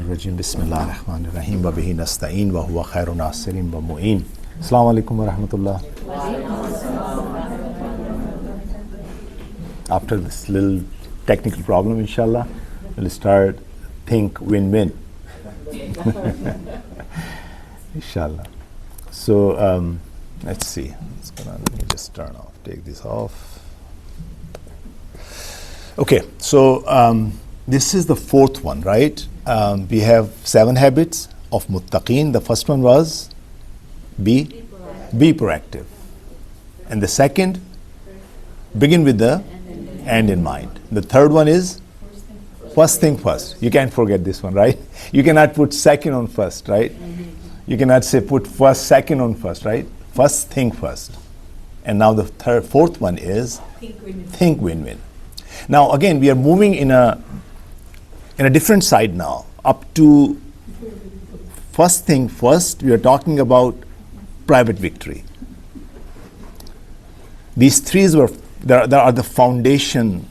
الرجيم بسم الله الرحمن الرحيم وبه نستعين وهو خير ناصر ومعين. Assalamu alaikum wa rahmatullah. After this little technical problem, inshallah, we'll start think win-win. Inshallah. So let's see. Let me just take this off. Okay, so this is the fourth one, right? We have 7 habits of muttaqeen. The first one was be proactive. And the second, begin with the end in mind. The third one is first thing first. You can't forget this one, right? You cannot put second on first, right? You cannot say put first, second on first, right? First thing first. And now the fourth one is think win-win. Now again, we are moving in a different side now. Up to first thing first, we are talking about private victory. These three there are the foundational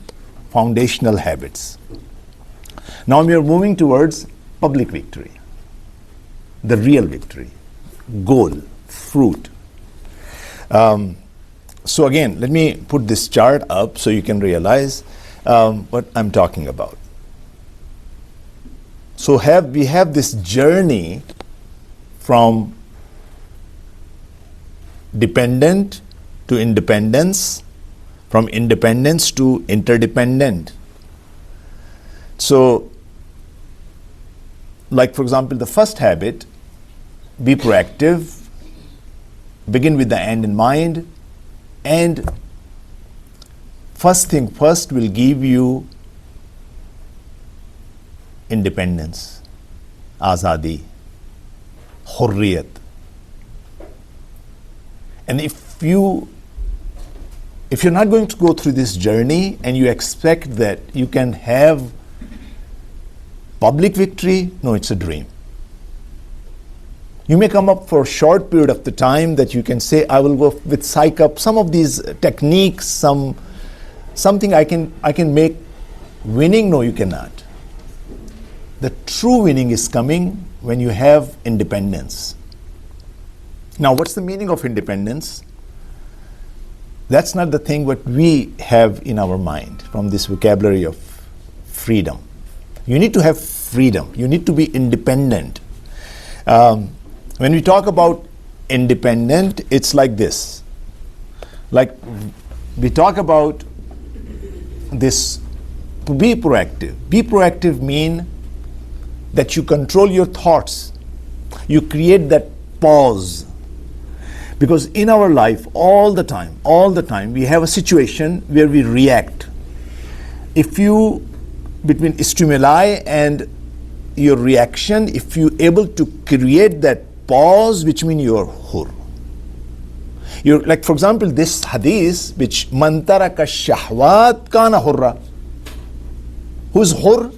habits. Now we are moving towards public victory, the real victory, goal, fruit. So again, let me put this chart up so you can realize what I'm talking about. So we have this journey from dependent to independence, from independence to interdependent. So, like for example, the first habit, be proactive, begin with the end in mind, and first thing first will give you independence, Al-Hadi, Hurriyat. And if you're not going to go through this journey and you expect that you can have public victory, no, it's a dream. You may come up for a short period of the time that you can say, I will go with psych up, some of these techniques, something I can make winning. No, you cannot. The true winning is coming when you have independence. Now, what's the meaning of independence? That's not the thing what we have in our mind from this vocabulary of freedom. You need to have freedom. You need to be independent. When we talk about independent, it's like this. Like we talk about this, to be proactive. Be proactive mean that you control your thoughts. You create that pause. Because in our life, all the time, we have a situation where we react. If you, between stimuli and your reaction, if you're able to create that pause, which means you're hur. You're like, for example, this hadith, which man taraka shahwat kana hurra. Who's hur?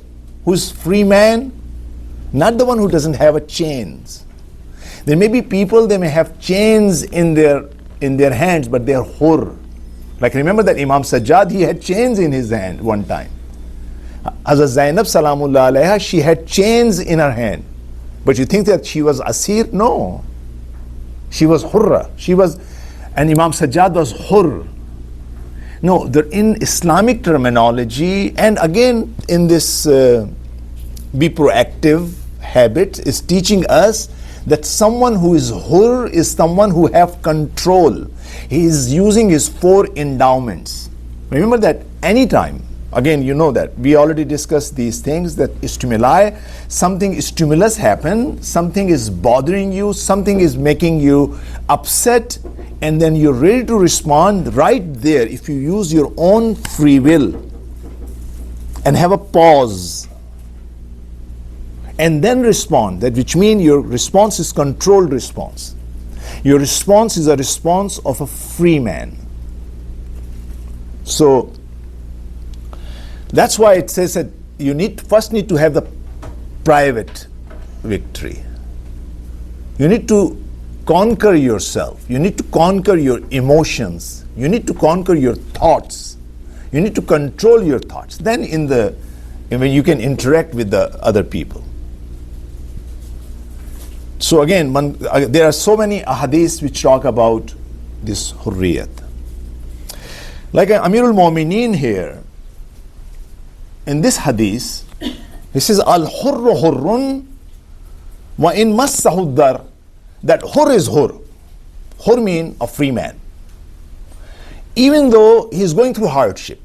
Who's free man? Not the one who doesn't have a chains. There may be people, they may have chains in their hands, but they are hur. Like remember that Imam Sajjad, he had chains in his hand one time. Hazrat Zainab Salamullah alayha, she had chains in her hand. But you think that she was asir? No. She was hurra. And Imam Sajjad was hur. No, in Islamic terminology, and again in this be proactive habit is teaching us that someone who is hur is someone who have control. He is using his 4 endowments. Remember that anytime, again you know that, we already discussed these things, that stimuli, stimulus happen, something is bothering you, something is making you upset, and then you're ready to respond right there if you use your own free will and have a pause. And then respond, that which means your response is controlled response. Your response is a response of a free man. So that's why it says that you first need to have the private victory. You need to conquer yourself. You need to conquer your emotions. You need to conquer your thoughts. You need to control your thoughts. Then when you can interact with the other people. So again, there are so many hadiths which talk about this hurriyat. Like Amirul Mu'mineen here, in this hadith, he says, Al-hurru hurrun wa in massahu dar. That hur is hur. Hur means a free man. Even though he is going through hardship.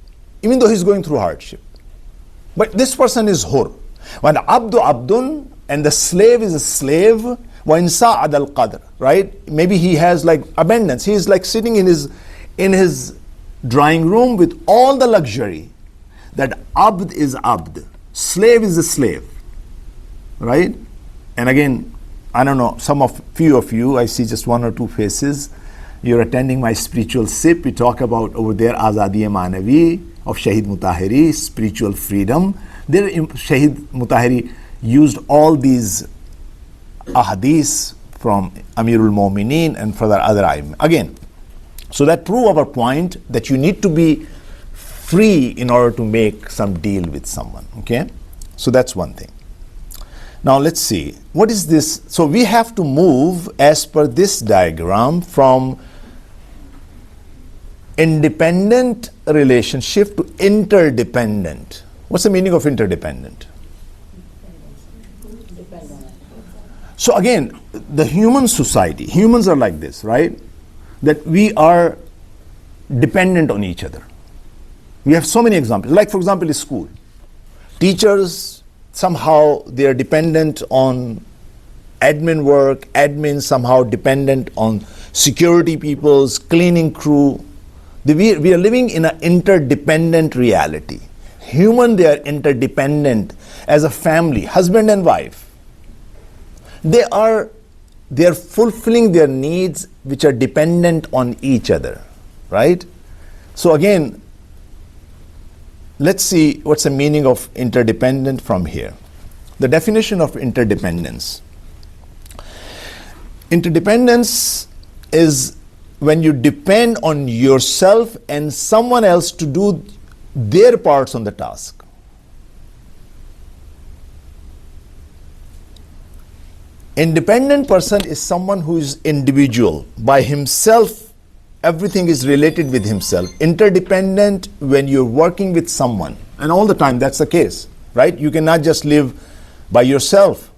But this person is hur. When abdu abdun, and the slave is a slave, wa in sa'ad al-qadr, right? Maybe he has like abundance. He is like sitting in his drawing room with all the luxury. That abd is abd. Slave is a slave. Right? And again, I don't know, few of you, I see just one or two faces. You're attending my spiritual sip. We talk about over there Azadi Manavi of Shahid Mutahiri, spiritual freedom. There Shahid Mutahiri used all these ahadiths from Amirul Mu'mineen and further other ayim. Again, so that prove our point that you need to be free in order to make some deal with someone. Okay? So that's one thing. Now let's see, what is this? So we have to move as per this diagram from independent relationship to interdependent. What's the meaning of interdependent? So again, the human society, humans are like this, right? That we are dependent on each other. We have so many examples. Like for example, in school, teachers, somehow they are dependent on admin work, admin somehow dependent on security people's, cleaning crew. We are living in an interdependent reality. Human, they are interdependent as a family, husband and wife. They are fulfilling their needs which are dependent on each other, right? So again, let's see what's the meaning of interdependent from here. The definition of interdependence. Interdependence is when you depend on yourself and someone else to do their parts on the task. Independent person is someone who is individual by himself. Everything is related with himself. Interdependent when you're working with someone, and all the time that's the case, right? You cannot just live by yourself.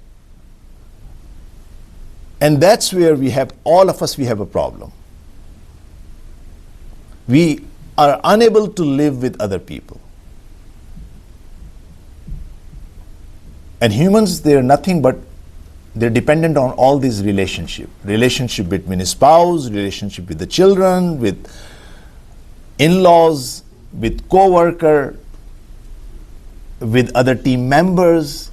And that's where all of us have a problem. We are unable to live with other people. And humans, they are nothing but they're dependent on all these relationships. Relationship between a spouse, relationship with the children, with in-laws, with co-worker, with other team members.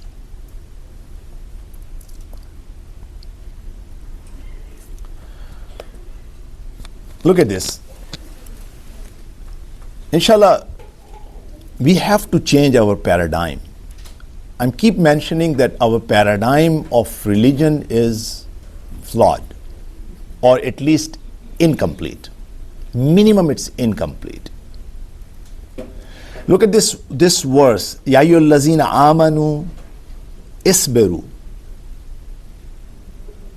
Look at this. Inshallah, we have to change our paradigm. I keep mentioning that our paradigm of religion is flawed, or at least incomplete. Minimum, it's incomplete. Look at this verse. Ya ayyuhallazina amanu isbiru.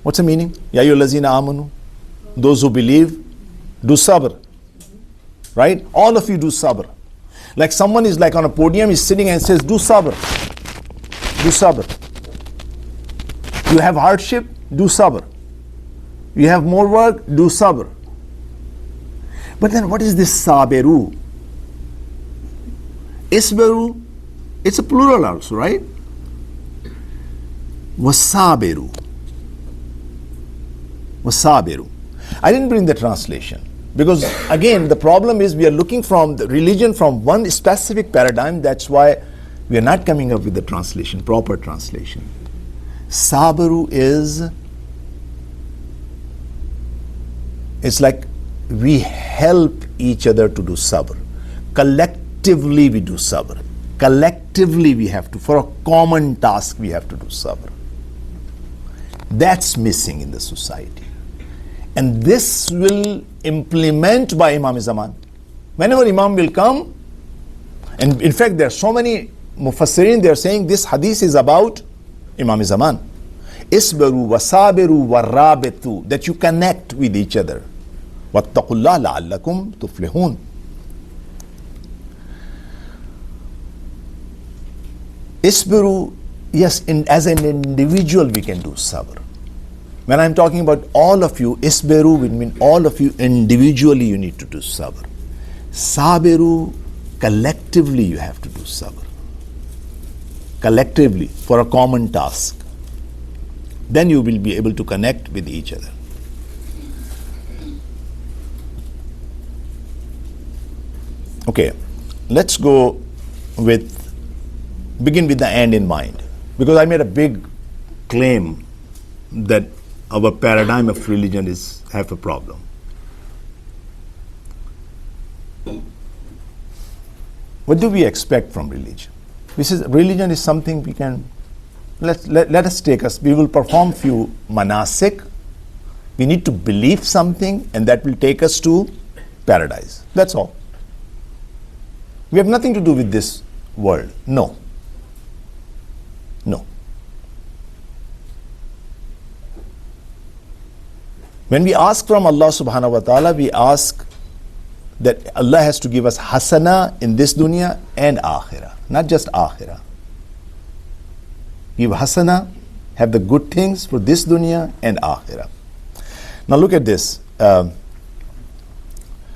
What's the meaning? Ya ayyuhallazina amanu. Those who believe, do sabr. Right? All of you do sabr. Like someone is like on a podium, is sitting and says, do sabr. Do sabr. You have hardship, do sabr. You have more work, do sabr. But then what is this sabiru? Isbiru, it's a plural also, right? Wasabiru. Wasabiru. I didn't bring the translation because again the problem is we are looking from the religion from one specific paradigm. That's why we are not coming up with the translation, proper translation. Sabiru it's like we help each other to do sabr. Collectively we do sabr. Collectively we have to, for a common task we have to do sabr. That's missing in the society. And this will implement by Imam Zaman. Whenever Imam will come, and in fact there are so many Mufassirin, they are saying this hadith is about Imam Zaman. Isbaru wasabiru warabitu, that you connect with each other. Wattaqullah la'allakum tuflihun. Isbiru, yes, as an individual we can do sabr. When I'm talking about all of you, isbiru would mean all of you individually you need to do sabr. Sabiru, collectively you have to do sabr. Collectively, for a common task. Then you will be able to connect with each other. Okay, let's begin with the end in mind. Because I made a big claim that our paradigm of religion have a problem. What do we expect from religion? Religion is something we can, let us take us, we will perform few manasik, we need to believe something and that will take us to paradise. That's all. We have nothing to do with this world. No. No. When we ask from Allah subhanahu wa ta'ala, we ask that Allah has to give us hasana in this dunya and akhirah, not just akhirah. Give hasana, have the good things for this dunya and akhirah. Now look at this.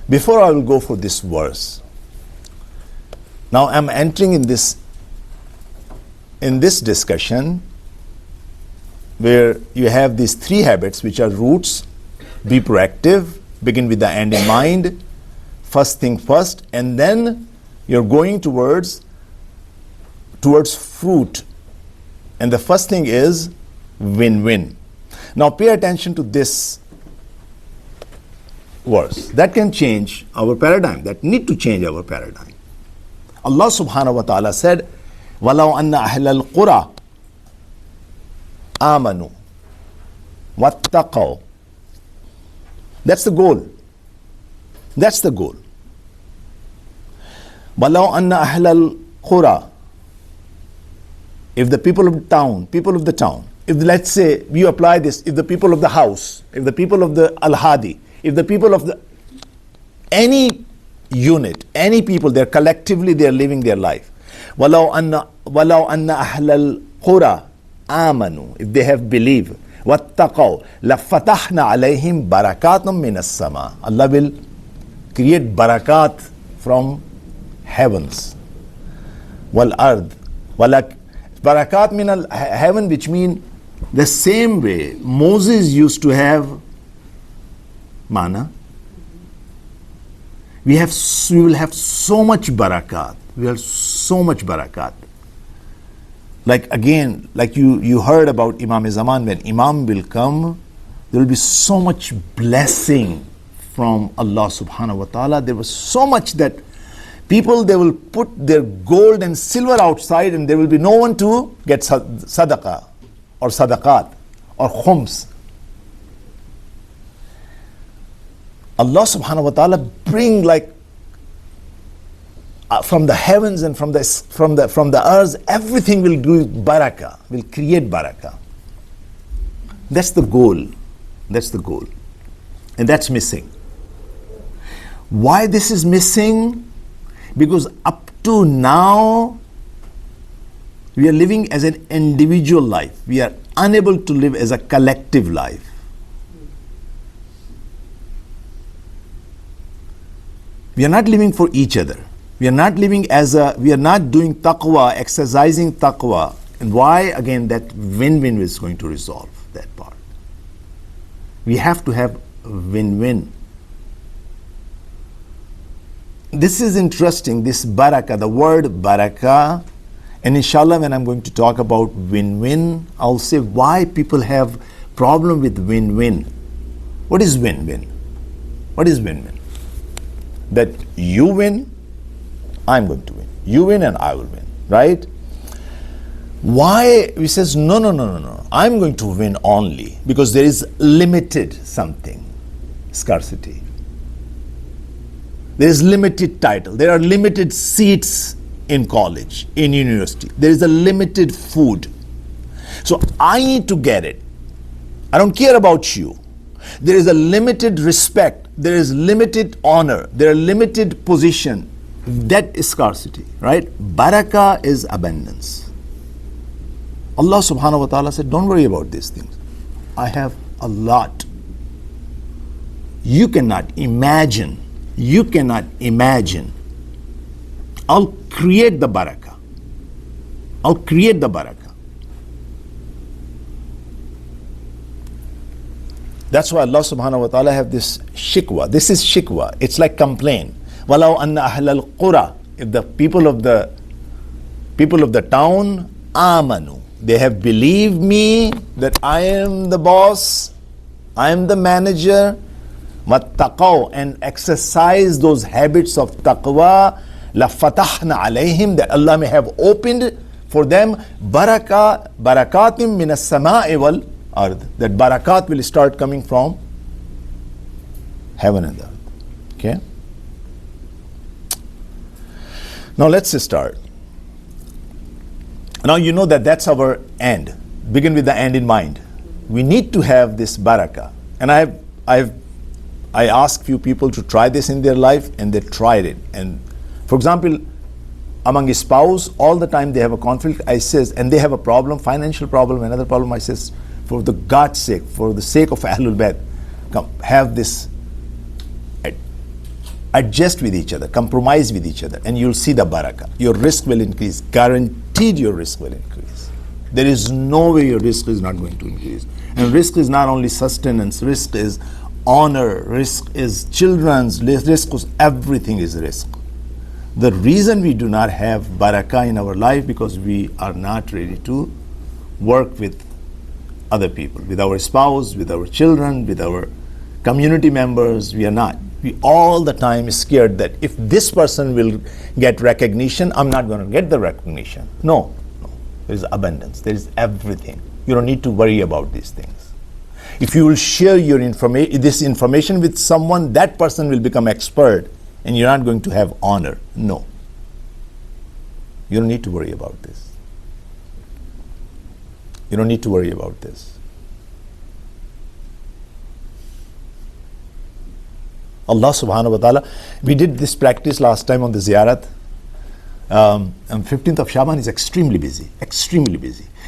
Before I will go for this verse, now I'm entering in this discussion where you have these three habits which are roots: be proactive, begin with the end in mind, first thing first, and then you're going towards fruit. And the first thing is win-win. Now pay attention to this verse. That can change our paradigm. That need to change our paradigm. Allah subhanahu wa ta'ala said, وَلَوْ أَنَّ أَهْلَ الْقُرَى آمَنُوا وَاتَّقَوْا. That's the goal. That's the goal. وَلَوْ أَنَّ أَهْلَ الْقُرَى, if the people of the town, if let's say you apply this, if the people of the house, if the people of the Al-Hadi, if the people of any unit, any people, they're living their life. وَلَوْ أَنَّ أَهْلَ الْقُرَى آمَنُوا, if they have believed, وَاتَّقَوْا لَفَتَحْنَا عَلَيْهِمْ بَرَكَاتٌ مِّنَ السَّمَاءِ. Allah will create barakat from heavens. وَالْأَرْضِ barakat min heaven, which mean the same way Moses used to have manna. We will have so much barakat. We have so much barakat. Like again, like you heard about Imam Zaman, when Imam will come, there will be so much blessing from Allah subhanahu wa ta'ala. There was so much that people, they will put their gold and silver outside and there will be no one to get sadaqah or sadaqat or khums. Allah subhanahu wa ta'ala bring from the heavens and from the earth, everything will do barakah, will create barakah. That's the goal. That's the goal. And that's missing. Why this is missing? Because up to now, we are living as an individual life. We are unable to live as a collective life. We are not living for each other. We are not doing taqwa, exercising taqwa. And why? Again, that win-win is going to resolve that part. We have to have win-win. This is interesting, this barakah, the word barakah, and inshallah when I'm going to talk about win-win, I'll say why people have problem with win-win. What is win-win? What is win-win? That you win, I'm going to win. You win and I will win, right? Why? He says, no. I'm going to win only because there is limited something, scarcity. There is limited title. There are limited seats in college, in university. There is a limited food. So I need to get it. I don't care about you. There is a limited respect. There is limited honor. There is limited position. That is scarcity, right? Barakah is abundance. Allah subhanahu wa ta'ala said, don't worry about these things. I have a lot. You cannot imagine. You cannot imagine. I'll create the barakah. I'll create the barakah. That's why Allah subhanahu wa ta'ala have this shikwa. This is shikwa. It's like complaint. وَلَوْ أَنَّ أَهْلَ الْقُرَى, if the people of the town, amanu, they have believed me that I am the boss, I am the manager, وَاتَّقَوْا, and exercise those habits of taqwa, لَفَتَحْنَا عَلَيْهِمْ, that Allah may have opened for them barakatim minas sama'i wal ard, that barakat will start coming from heaven and earth. Okay? Now let's start. Now you know that that's our end. Begin with the end in mind. We need to have this barakah. And I asked few people to try this in their life, and they tried it. And for example, among a spouse, all the time they have a conflict, I says, and they have a problem, financial problem, another problem, I says, for the God's sake, for the sake of Ahlul Bayt, come have this, adjust with each other, compromise with each other, and you'll see the barakah. Your risk will increase. Guaranteed your risk will increase. There is no way your risk is not going to increase. And risk is not only sustenance, risk is honor, risk is children's, risk is everything is risk. The reason we do not have barakah in our life because we are not ready to work with other people, with our spouse, with our children, with our community members. We are not. We all the time is scared that if this person will get recognition, I'm not going to get the recognition. No. There is abundance. There is everything. You don't need to worry about these things. If you will share your this information with someone, that person will become expert, and you're not going to have honor. No. You don't need to worry about this. You don't need to worry about this. Allah subhanahu wa ta'ala, we did this practice last time on the ziyarat. On 15th of Shaban is extremely busy.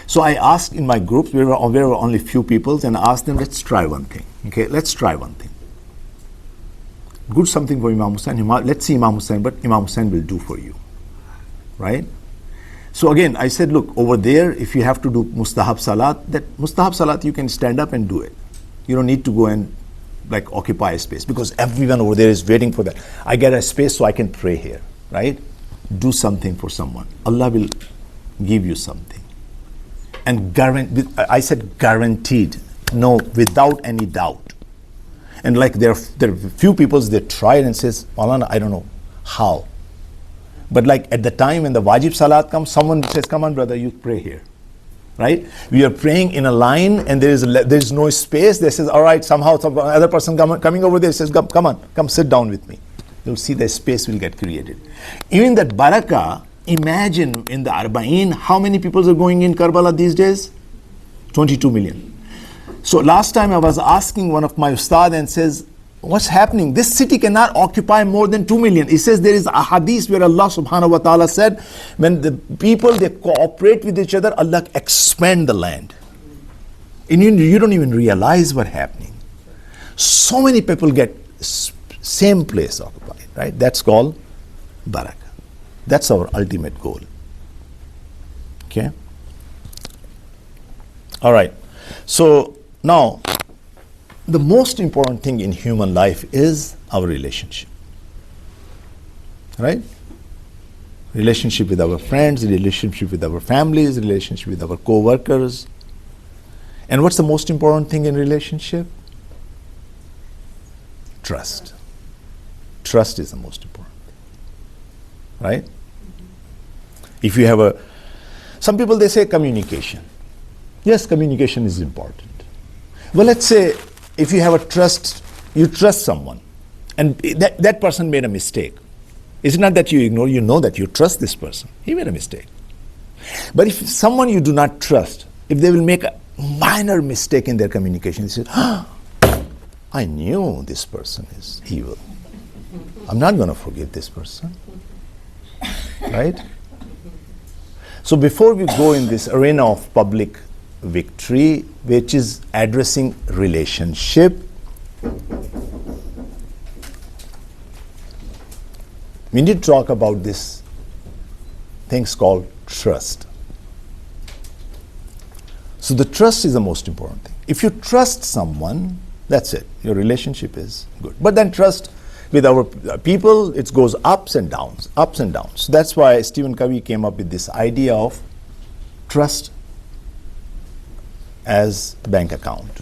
So I asked in my group, we were only few people, and I asked them, let's try one thing. Okay, let's try one thing. Good something for Imam Hussain. Let's see Imam Hussain, but Imam Hussain will do for you. Right? So again, I said, look, over there, if you have to do mustahab salat, that mustahab salat you can stand up and do it. You don't need to go and like occupy a space, because everyone over there is waiting for that. I get a space so I can pray here, right? Do something for someone. Allah will give you something. And I said guaranteed, no, without any doubt. And like there are few people, they tried and says, Maulana, I don't know how. But like at the time when the wajib salat comes, someone says, come on brother, you pray here. Right? We are praying in a line and there is no space. They says, all right, somehow some other person coming over there says, come sit down with me. You'll see the space will get created. Even that barakah, imagine in the Arba'in, how many people are going in Karbala these days? 22 million. So last time I was asking one of my ustad and says, what's happening? This city cannot occupy more than 2 million. He says there is a hadith where Allah subhanahu wa ta'ala said, when the people, they cooperate with each other, Allah expand the land. And you don't even realize what's happening. So many people get same place occupied, right? That's called barakah. That's our ultimate goal. Okay? All right. So now, the most important thing in human life is our relationship. Right? Relationship with our friends, relationship with our families, relationship with our co-workers. And what's the most important thing in relationship? Trust. Trust is the most important. Right? If you have some people they say communication. Yes, communication is important. Well, let's say if you have you trust someone, and that person made a mistake. It's not that you ignore, you know that you trust this person. He made a mistake. But if someone you do not trust, if they will make a minor mistake in their communication, they say, I knew this person is evil. I'm not going to forgive this person. Right? So before we go in this arena of public victory, which is addressing relationship, we need to talk about this things called trust. So the trust is the most important thing. If you trust someone, that's it. Your relationship is good. But then trust with our people, it goes ups and downs, ups and downs. So that's why Stephen Covey came up with this idea of trust as bank account.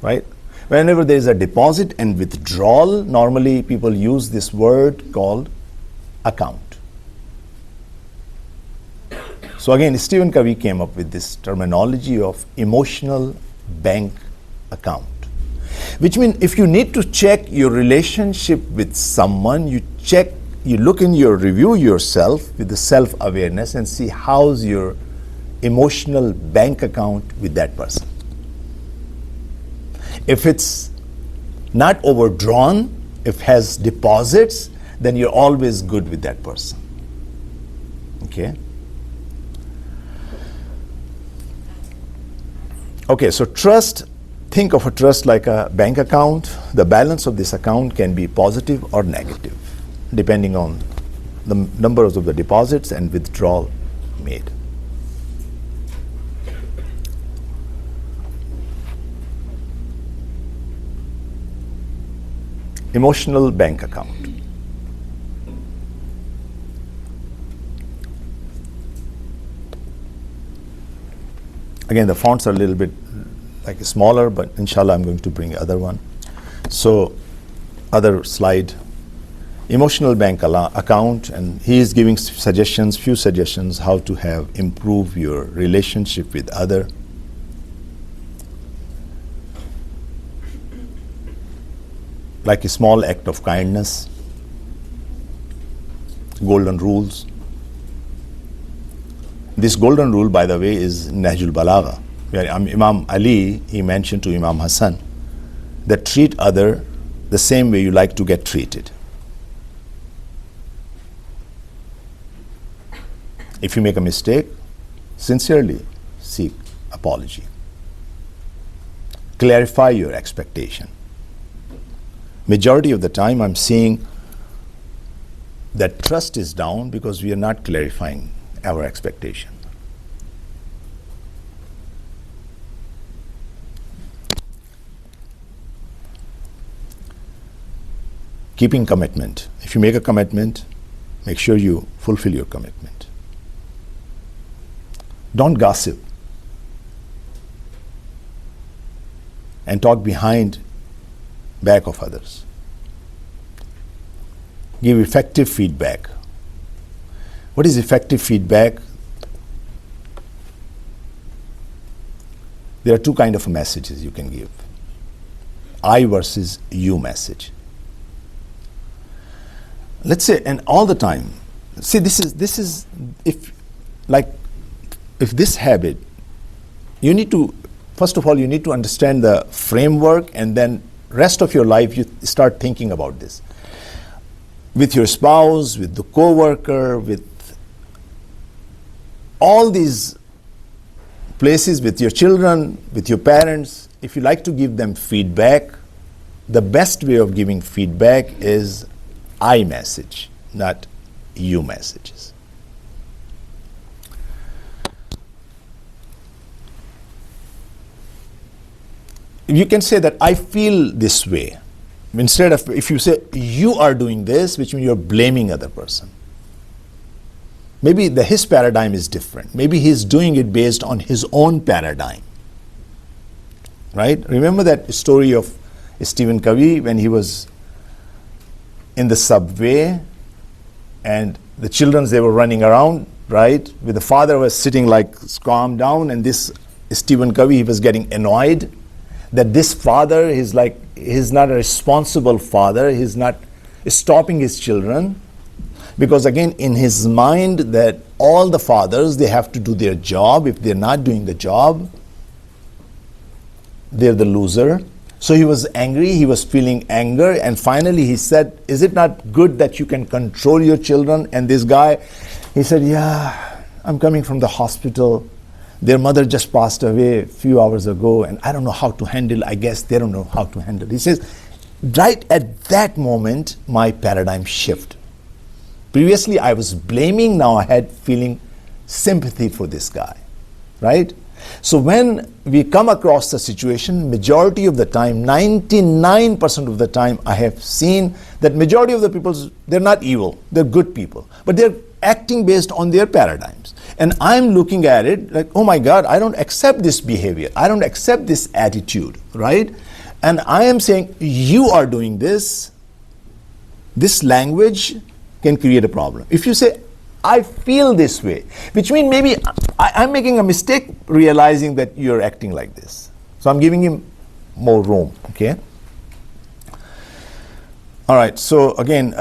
Right? Whenever there is a deposit and withdrawal, normally people use this word called account. So again, Stephen Covey came up with this terminology of emotional bank account. Which means if you need to check your relationship with someone, you look in your review yourself with the self-awareness and see how's your emotional bank account with that person. If it's not overdrawn, if it has deposits, then you're always good with that person. Okay? Okay, so trust, think of a trust like a bank account. The balance of this account can be positive or negative, depending on the numbers of the deposits and withdrawal made. Emotional bank account. Again, the fonts are a little bit like smaller, but inshallah I'm going to bring other one. So, other slide. Emotional bank account, and he is giving suggestions, few suggestions how to improve your relationship with other. Like a small act of kindness, golden rules. This golden rule, by the way, is Nahjul Balagha, where Imam Ali, he mentioned to Imam Hassan that treat other the same way you like to get treated. If you make a mistake, sincerely seek apology. Clarify your expectation. Majority of the time I'm seeing that trust is down because we are not clarifying our expectation. Keeping commitment. If you make a commitment, make sure you fulfill your commitment. Don't gossip and talk behind back of others. Give effective feedback. What is effective feedback? There are two kinds of messages you can give. I versus you message. Let's say, and all the time, see this is if this habit, you need to, first of all, you need to understand the framework, and then rest of your life you start thinking about this. With your spouse, with the co-worker, with all these places, with your children, with your parents, if you like to give them feedback, the best way of giving feedback is I message, not you messages. You can say that I feel this way. Instead of, if you say you are doing this, which means you're blaming other person. Maybe his paradigm is different. Maybe he's doing it based on his own paradigm. Right? Remember that story of Stephen Covey when he was in the subway and the children, they were running around, right? With the father was sitting like calm down, and this Stephen Covey, he was getting annoyed that this father he's not a responsible father, he's not stopping his children. Because again, in his mind, that all the fathers, they have to do their job. If they're not doing the job, they're the loser. So he was angry, he was feeling anger, and finally he said, is it not good that you can control your children? And this guy, he said, yeah, I'm coming from the hospital. Their mother just passed away a few hours ago, and I don't know how to handle. I guess they don't know how to handle. He says, right at that moment, my paradigm shift. Previously, I was blaming, now I had feeling sympathy for this guy, right? So when we come across the situation, majority of the time, 99% of the time, I have seen that majority of the people, they're not evil, they're good people, but they're acting based on their paradigms. And I'm looking at it like, oh my God, I don't accept this behavior, I don't accept this attitude, right? And I am saying, you are doing this, this language can create a problem. If you say, I feel this way, which means maybe I'm making a mistake realizing that you're acting like this. So I'm giving him more room, okay? All right, so again,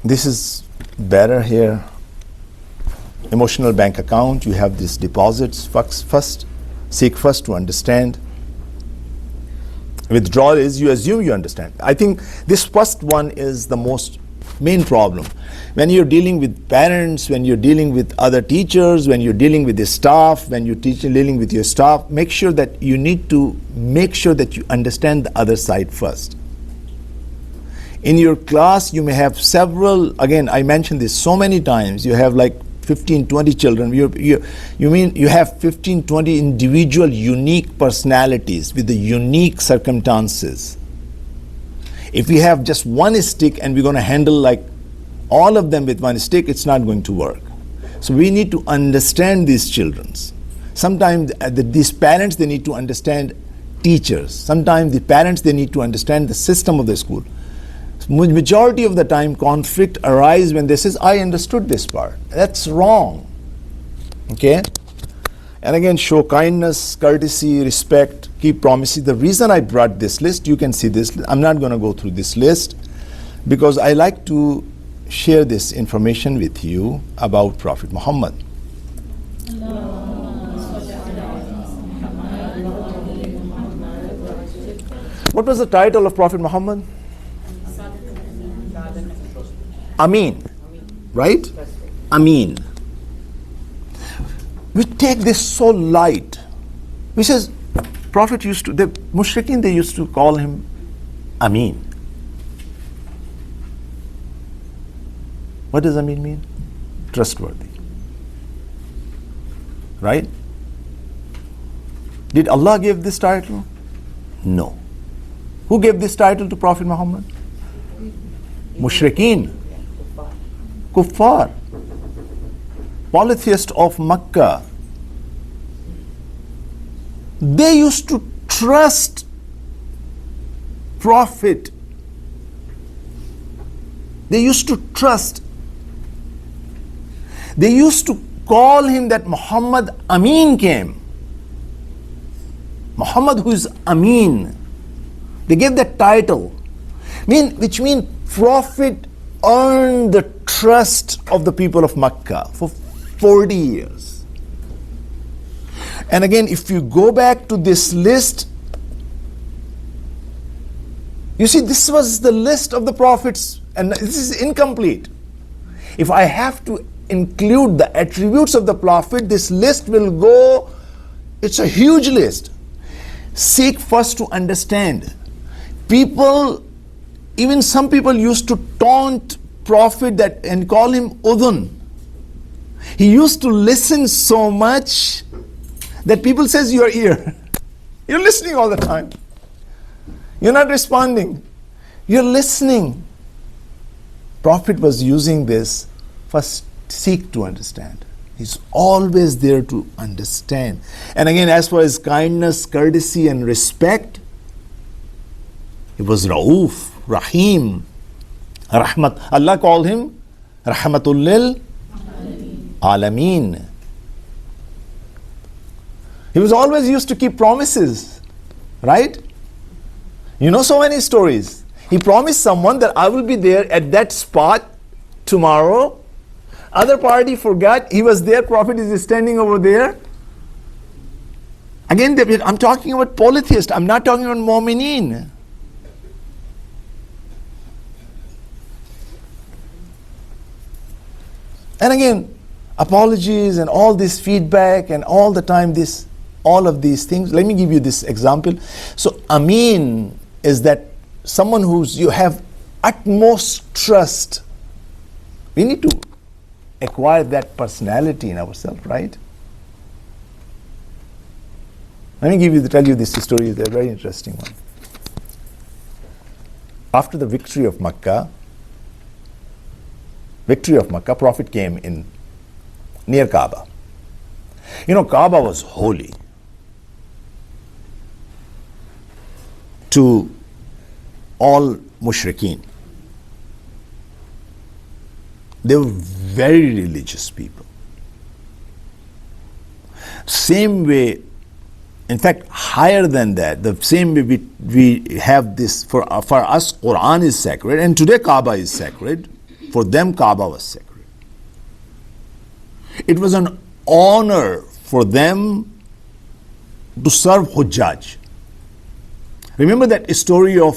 this is better here. Emotional bank account, you have these deposits first, seek first to understand. Withdrawal is you assume you understand. I think this first one is the most main problem. When you're dealing with parents, when you're dealing with other teachers, when you're dealing with the staff, when you're dealing with your staff, make sure that you need to make sure that you understand the other side first. In your class, you may have several, again, I mentioned this so many times, you have like 15, 20 children. You mean you have 15, 20 individual unique personalities with the unique circumstances. If we have just one stick and we're going to handle like all of them with one stick, it's not going to work. So we need to understand these children. Sometimes these parents, they need to understand teachers. Sometimes the parents, they need to understand the system of the school. Majority of the time, conflict arises when they says, I understood this part. That's wrong. Okay? And again, show kindness, courtesy, respect, keep promises. The reason I brought this list, you can see this. I'm not going to go through this list because I like to share this information with you about Prophet Muhammad. What was the title of Prophet Muhammad? Ameen, right? Ameen. We take this so light. We says, Prophet used to, the Mushrikeen, they used to call him Ameen. What does Ameen mean? Trustworthy. Right? Did Allah give this title? No. Who gave this title to Prophet Muhammad? Mushrikeen. Kuffar, polytheists of Makkah, they used to trust Prophet. They used to trust. They used to call him that Muhammad Ameen came. Muhammad who is Ameen. They gave that title, which means Prophet earned the trust of the people of Makkah for 40 years. And again, if you go back to this list, you see this was the list of the prophets, and this is incomplete. If I have to include the attributes of the prophet, this list will go, it's a huge list. Seek first to understand. People, even some people used to taunt Prophet that and call him Udhun. He used to listen so much that people says your ear. You're listening all the time. You're not responding. You're listening. Prophet was using this, first seek to understand. He's always there to understand. And again, as far as kindness, courtesy and respect, he was Rauf, Rahim, Rahmat. Allah called him Rahmatul lil Alameen. He was always used to keep promises, right? You know so many stories. He promised someone that I will be there at that spot tomorrow. Other party forgot he was there. Prophet is standing over there. Again, I'm talking about polytheists. I'm not talking about mu'mineen. And again, apologies and all this feedback and all the time all of these things. Let me give you this example. So Amin is that someone you have utmost trust. We need to acquire that personality in ourselves, right? Let me tell you this story. It's a very interesting one. After the victory of Makkah, Prophet came in near Kaaba. Kaaba was holy to all mushrikeen. They were very religious people. Same way, in fact, higher than that, the same way we have this, for us, Quran is sacred, and today Kaaba is sacred. For them, Kaaba was sacred. It was an honor for them to serve Hujjaj. Remember that story of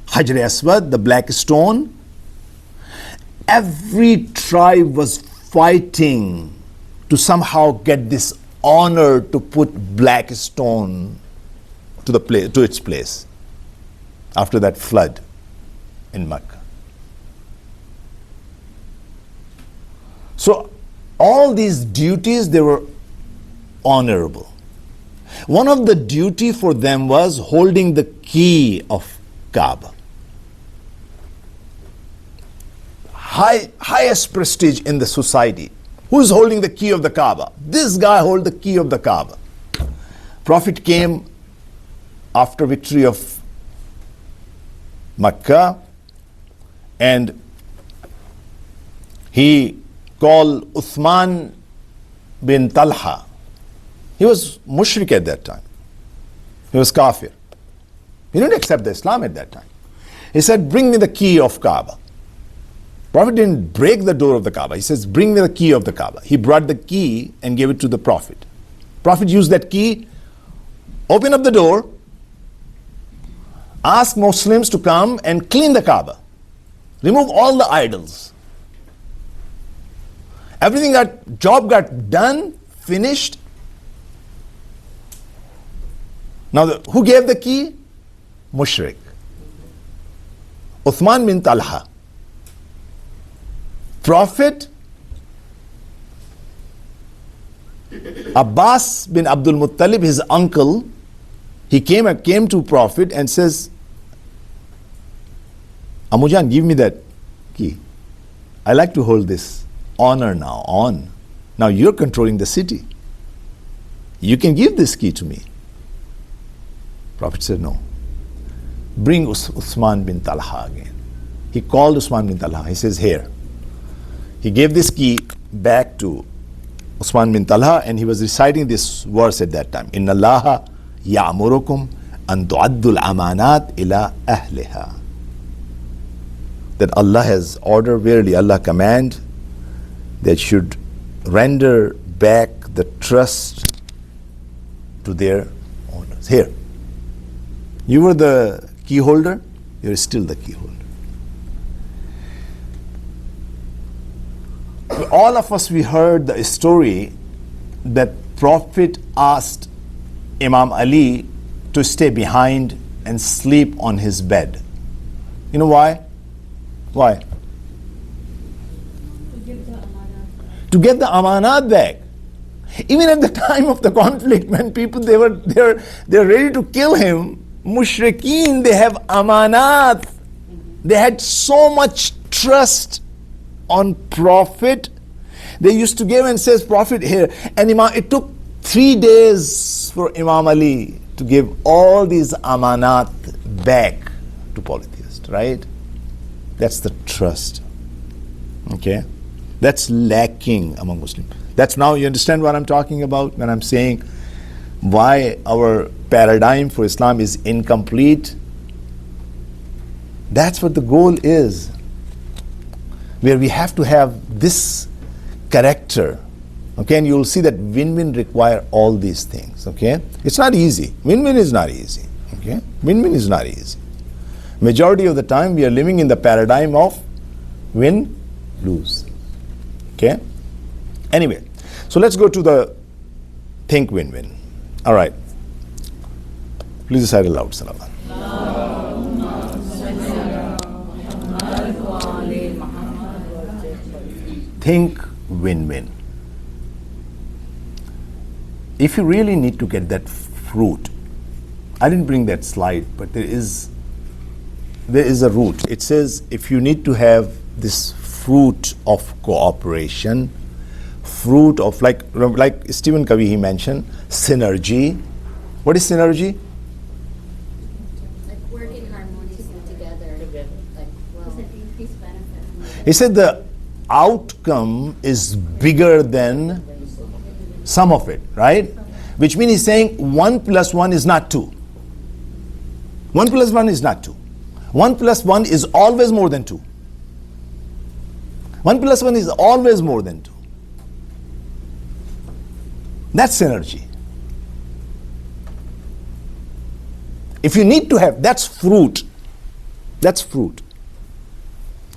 Hajar Aswad, the black stone? Every tribe was fighting to somehow get this honor to put black stone to its place after that flood in Makkah. So all these duties, they were honorable. One of the duty for them was holding the key of Kaaba. Highest prestige in the society. Who is holding the key of the Kaaba? This guy holds the key of the Kaaba. Prophet came after victory of Makkah, and he called Uthman bin Talha. He was mushrik at that time. He was kafir. He didn't accept the Islam at that time. He said, bring me the key of Kaaba. Prophet didn't break the door of the Kaaba. He says, bring me the key of the Kaaba. He brought the key and gave it to the Prophet. Prophet used that key, open up the door, ask Muslims to come and clean the Kaaba. Remove all the idols. Job got done, finished. Now, who gave the key? Mushrik. Uthman bin Talha. Prophet Abbas bin Abdul Muttalib, his uncle, he came to Prophet and says, Amujan, give me that key. I like to hold this honor now. Now you're controlling the city. You can give this key to me. Prophet said, no. Bring Uthman bin Talha again. He called Uthman bin Talha. He says, here. He gave this key back to Uthman bin Talha, and he was reciting this verse at that time. Inna Allaha ya'murukum an tu'addul amanat ila ahliha. That Allah has ordered, verily Allah command, that should render back the trust to their owners. Here. You were the key holder, you're still the key holder. All of us, we heard the story that Prophet asked Imam Ali to stay behind and sleep on his bed. You know why? Why? To get the amanat back. Even at the time of the conflict, when people they're ready to kill him, mushrikeen, they have amanat. They had so much trust on Prophet. They used to give and says, Prophet here. And it took 3 days for Imam Ali to give all these amanat back to polytheists, right? That's the trust. Okay? That's lacking among Muslims. That's now, you understand what I'm talking about when I'm saying why our paradigm for Islam is incomplete? That's what the goal is. Where we have to have this character. Okay, and you'll see that win-win require all these things. Okay, it's not easy. Win-win is not easy. Okay, win-win is not easy. Majority of the time we are living in the paradigm of win-lose. Okay. Anyway, so let's go to the think win-win. All right. Please recite aloud, Salawat. Think win-win. If you really need to get that fruit, I didn't bring that slide, but there is a root. It says if you need to have this fruit of cooperation, fruit of like Stephen Covey, he mentioned synergy. What is synergy? Like working harmoniously together. Like, well, increased benefit. He said the outcome is bigger than sum of it, right? Which means he's saying 1 plus 1 is not 2. 1 plus 1 is not 2. 1 plus 1 is always more than 2. 1 plus 1 is always more than 2. That's synergy. If you need to have, that's fruit. That's fruit.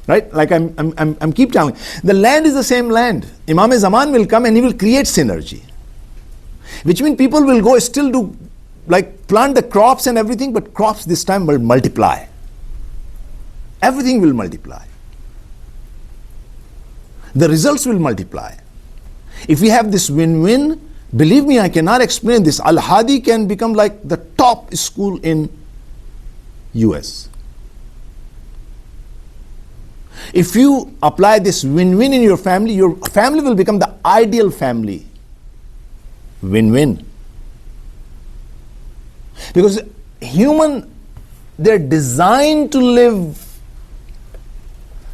Right? Like I'm keep telling. The land is the same land. Imam Zaman will come and he will create synergy. Which means people will go still do, like plant the crops and everything, but crops this time will multiply. Everything will multiply. The results will multiply. If we have this win-win, believe me, I cannot explain this. Al-Hadi can become like the top school in US. If you apply this win-win in your family will become the ideal family. Win-win. Because human, they're designed to live.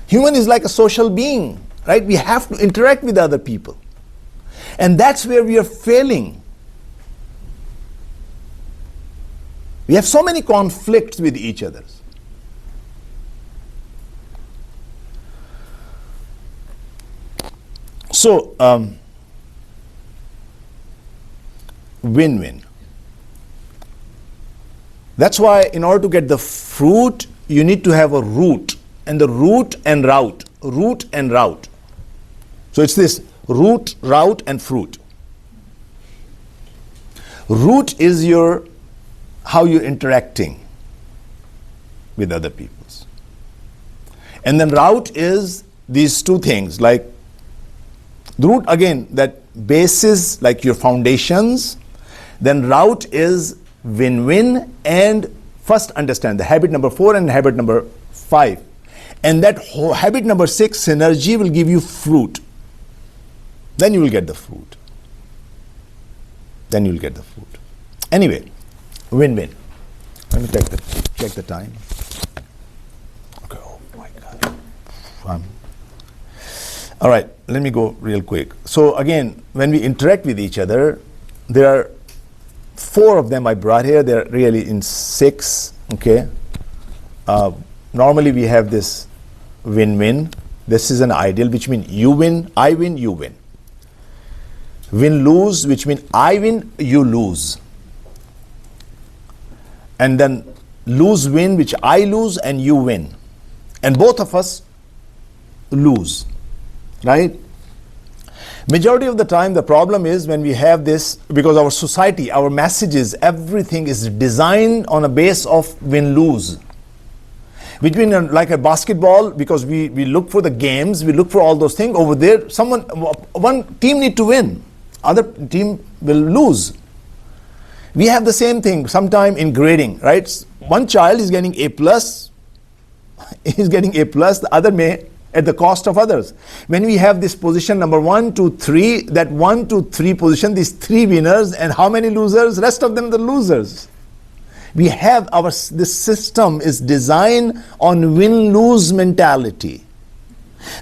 Human is like a social being, right? We have to interact with other people. And that's where we are failing. We have so many conflicts with each other. So, win-win. That's why in order to get the fruit, you need to have a root. And the root and route. Root and route. So it's this root, route, and fruit. Root is how you're interacting with other peoples. And then route is these two things, like the root, again, that basis, like your foundations. Then route is win-win, and first understand the habit number 4 and habit number 5. And that habit number 6, synergy, will give you fruit. Then you will get the fruit. Then you will get the fruit. Anyway, win-win. Let me check the time. Okay, oh my God. All right, let me go real quick. So again, when we interact with each other, there are 4 of them I brought here. They're really in 6, okay? Normally we have this win-win. This is an ideal, which means you win, I win, you win. Win-lose, which means I win, you lose. And then lose-win, which I lose and you win. And both of us lose, right? Majority of the time, the problem is when we have this, because our society, our messages, everything is designed on a base of win-lose. Between like a basketball, because we look for the games, we look for all those things. Over there, one team need to win, other team will lose. We have the same thing sometime in grading, right? One child is getting A+, he's getting A+, the other may at the cost of others. When we have this position number 1, 2, 3, that 1, 2, 3 position, these 3 winners, and how many losers? Rest of them the losers. We have this system is designed on win-lose mentality.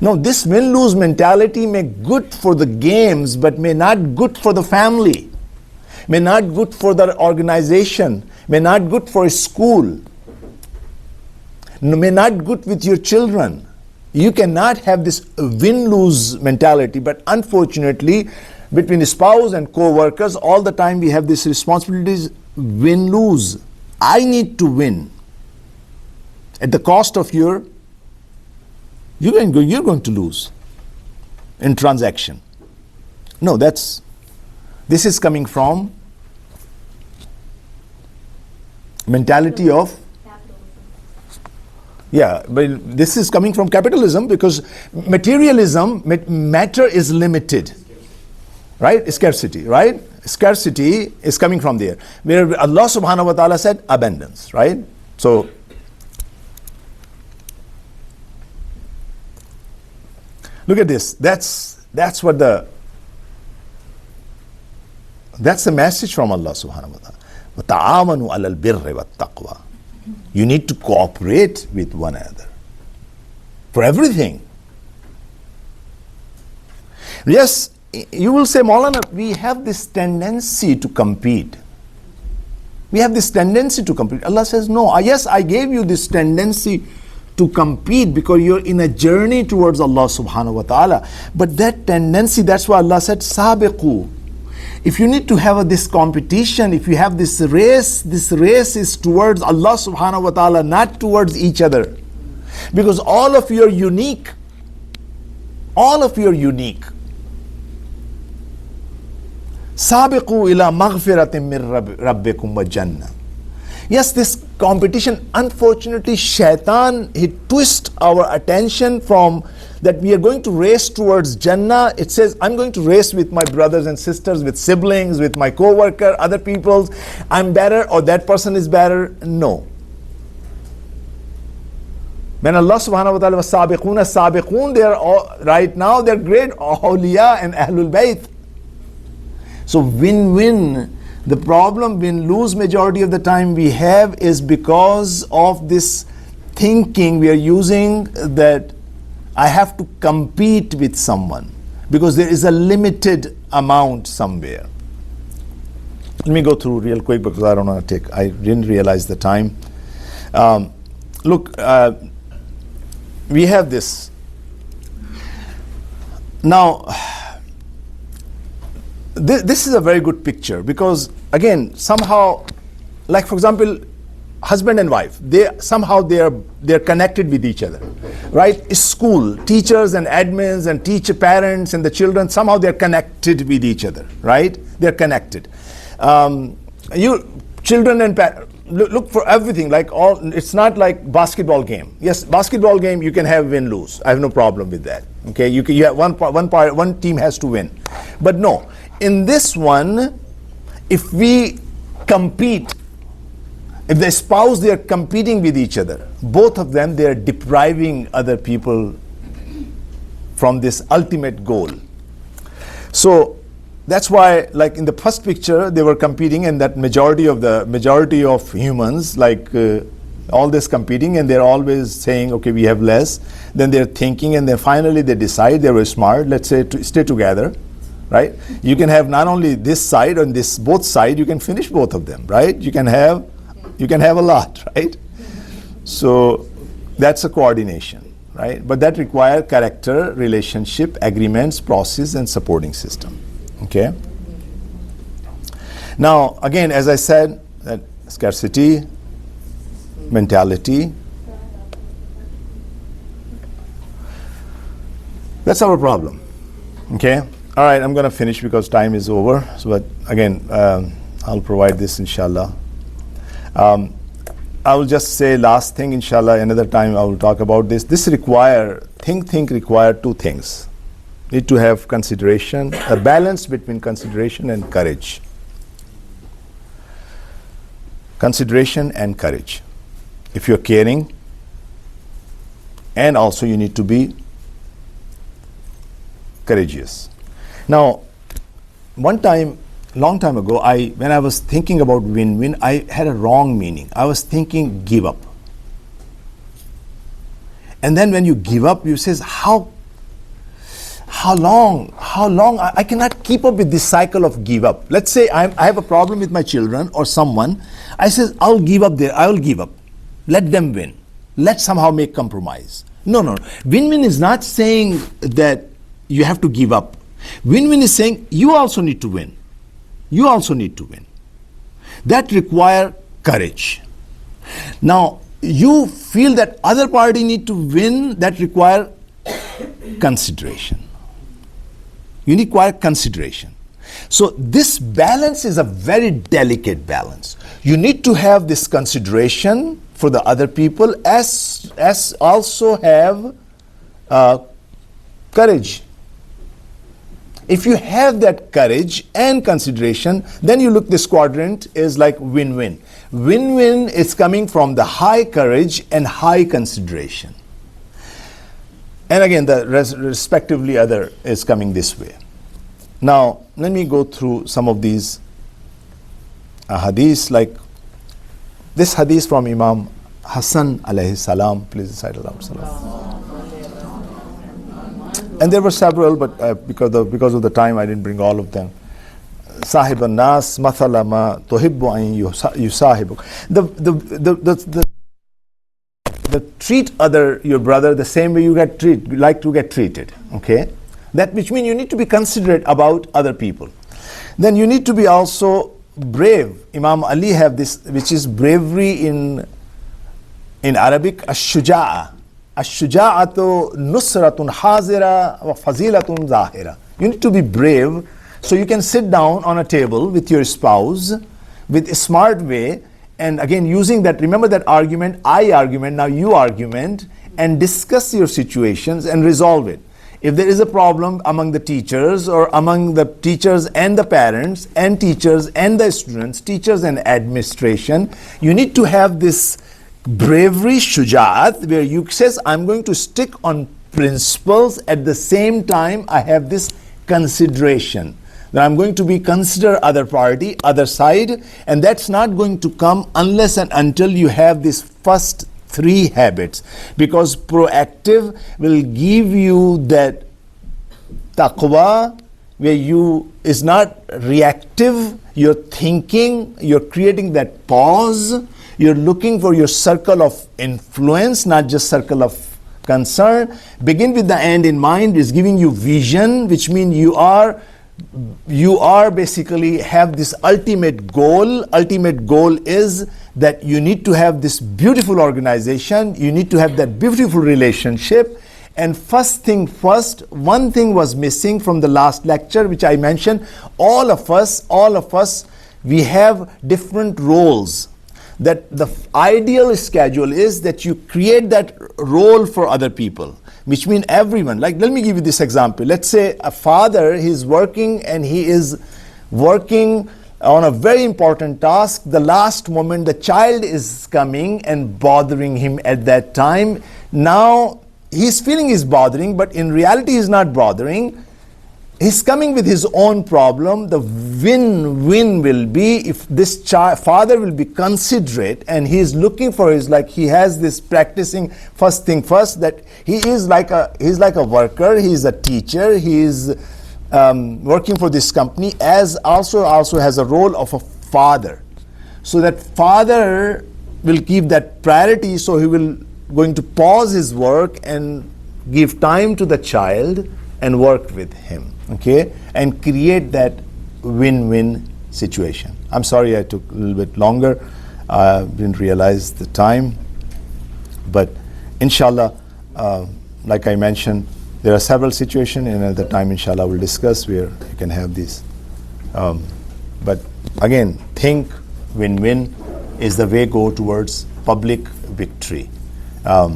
Now this win-lose mentality may good for the games, but may not good for the family, may not good for the organization, may not good for a school. may not good with your children. You cannot have this win-lose mentality, but unfortunately, between spouse and co-workers, all the time we have this responsibilities, win-lose. I need to win. At the cost of you're going to lose in transaction. No, this is coming from mentality of, yeah, but this is coming from capitalism, because materialism, matter is limited, right? Scarcity, right? Scarcity is coming from there, where Allah subhanahu wa ta'ala said abundance, right? So look at this. That's the message from Allah subhanahu wa ta'ala. وَتَعَاوَنُوا عَلَى الْبِرِّ وَالتَّقْوَى. You need to cooperate with one another for everything. Yes, you will say, Maulana, we have this tendency to compete. We have this tendency to compete. Allah says, no, yes, I gave you this tendency to compete because you're in a journey towards Allah subhanahu wa ta'ala. But that tendency, that's why Allah said, sabiqu. If you need to have this competition, if you have this race is towards Allah subhanahu wa ta'ala, not towards each other. Because all of you are unique. All of you are unique. Sabiqu ila maghfiratin min rabbikum wa jannah. Yes, this competition, unfortunately, shaitan, he twists our attention from that we are going to race towards Jannah. It says, I'm going to race with my brothers and sisters, with siblings, with my co-worker, other people. I'm better, or that person is better. No. When Allah subhanahu wa ta'ala was sabiqun, they are all, right now, they're great awliya and ahlul bayt. So win-win. The problem, win-lose majority of the time we have is because of this thinking we are using that I have to compete with someone because there is a limited amount somewhere. Let me go through real quick because I don't want to I didn't realize the time. Look, we have this. Now, this is a very good picture because, again, somehow, like for example, husband and wife, they're connected with each other, right? School, teachers and admins and teacher parents and the children, somehow they're connected with each other, right? They're connected. Children and parents, look for everything, it's not like basketball game. Yes, basketball game you can have win-lose. I have no problem with that. Okay, you have one team has to win. But no, in this one, if we compete, if the spouse, they are competing with each other, both of them, they are depriving other people from this ultimate goal. So that's why, like in the first picture, they were competing, and that majority of humans, all this competing, and they're always saying, okay, we have less. Then they're thinking, and then finally they decide they were smart. Let's say to stay together, right? You can have not only this side and this both side. You can finish both of them, right? You can have a lot, right? So that's a coordination, right? But that requires character, relationship, agreements, process, and supporting system. Okay. Now, again, as I said, that scarcity mentality, that's our problem. Okay. All right, I'm going to finish because time is over. So, but again, I'll provide this, inshallah. I will just say last thing, inshallah. Another time I will talk about this. This require two things. Need to have consideration, a balance between consideration and courage. Consideration and courage. If you're caring, and also you need to be courageous. Now, one time, long time ago, when I was thinking about win-win, I had a wrong meaning. I was thinking give up. And then when you give up, you says, how long? I cannot keep up with this cycle of give up. Let's say I have a problem with my children or someone. I says, I'll give up there. I will give up. Let them win. Let's somehow make compromise. No, no. Win-win is not saying that you have to give up. Win-win is saying you also need to win. You also need to win. That requires courage. Now, you feel that other party need to win, that require consideration. You require consideration. So this balance is a very delicate balance. You need to have this consideration for the other people as also have courage. If you have that courage and consideration, then you look, this quadrant is like win-win. Win-win is coming from the high courage and high consideration. And again, the respectively other is coming this way. Now, let me go through some of these hadiths, like this hadith from Imam Hassan alayhi salam. Please recite salam. And there were several, but because of the time, I didn't bring all of them. Sahib an-nas mathala ma tuhibbu an yusahibuk. The treat your brother the same way you like to get treated. Okay, that which means you need to be considerate about other people. Then you need to be also brave. Imam Ali have this, which is bravery in Arabic, ash-shuja'a. Ash-shuja'atu nusratun hazira wa fazilatun zahira. You need to be brave, so you can sit down on a table with your spouse with a smart way, and again using that, remember that argument, I argument, now you argument, and discuss your situations and resolve it. If there is a problem among the teachers or among the teachers and the parents and teachers and the students, teachers and administration, you need to have this bravery, shuja'at, where you says, I'm going to stick on principles, at the same time I have this consideration, that I'm going to be consider other party, other side, and that's not going to come unless and until you have this first three habits, because proactive will give you that taqwa, where you is not reactive, you're thinking, you're creating that pause, you're looking for your circle of influence, not just circle of concern. Begin with the end in mind is giving you vision, which means you are basically have this ultimate goal. Ultimate goal is that you need to have this beautiful organization, you need to have that beautiful relationship. And first thing first, one thing was missing from the last lecture, which I mentioned. All of us, we have different roles. That the ideal schedule is that you create that role for other people, which means everyone. Like, let me give you this example. Let's say a father, he's working and he is working on a very important task. The last moment, the child is coming and bothering him at that time. Now, he's feeling he's bothering, but in reality, he's not bothering. He's coming with his own problem. The win-win will be if this father will be considerate and he's looking for his, like he has this practicing first thing first, that he's like a worker, he's a teacher, he's working for this company, as also has a role of a father. So that father will give that priority, so he will going to pause his work and give time to the child and work with him. Okay, and create that win-win situation. I'm sorry I took a little bit longer. Didn't realize the time. But inshallah, like I mentioned, there are several situations, and at the time, inshallah, we'll discuss where you can have these. But again, think win-win is the way go towards public victory. I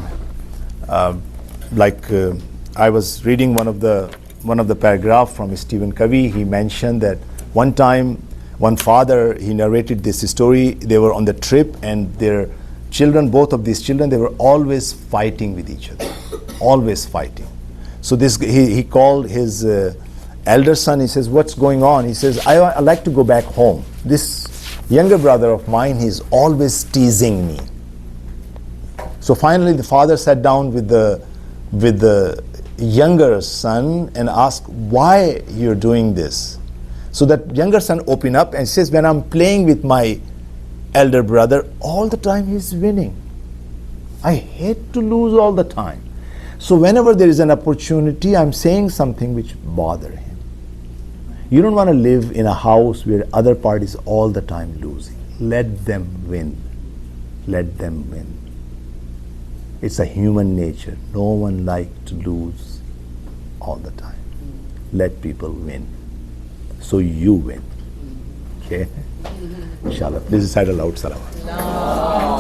was reading one of the paragraph from Stephen Covey. He mentioned that one time, one father, he narrated this story. They were on the trip, and their children, both of these children, they were always fighting with each other, always fighting. So he called his elder son. He says, "What's going on?" He says, "I like to go back home. This younger brother of mine, he's always teasing me." So finally, the father sat down with the younger son and asked, "Why you're doing this?" So that younger son opened up and says, "When I'm playing with my elder brother, all the time he's winning. I hate to lose all the time. So whenever there is an opportunity, I'm saying something which bother him. You don't want to live in a house where other parties all the time losing. Let them win. Let them win. It's a human nature. No one likes to lose all the time. Let people win. So you win. Okay? Inshallah. Please recite aloud salawat.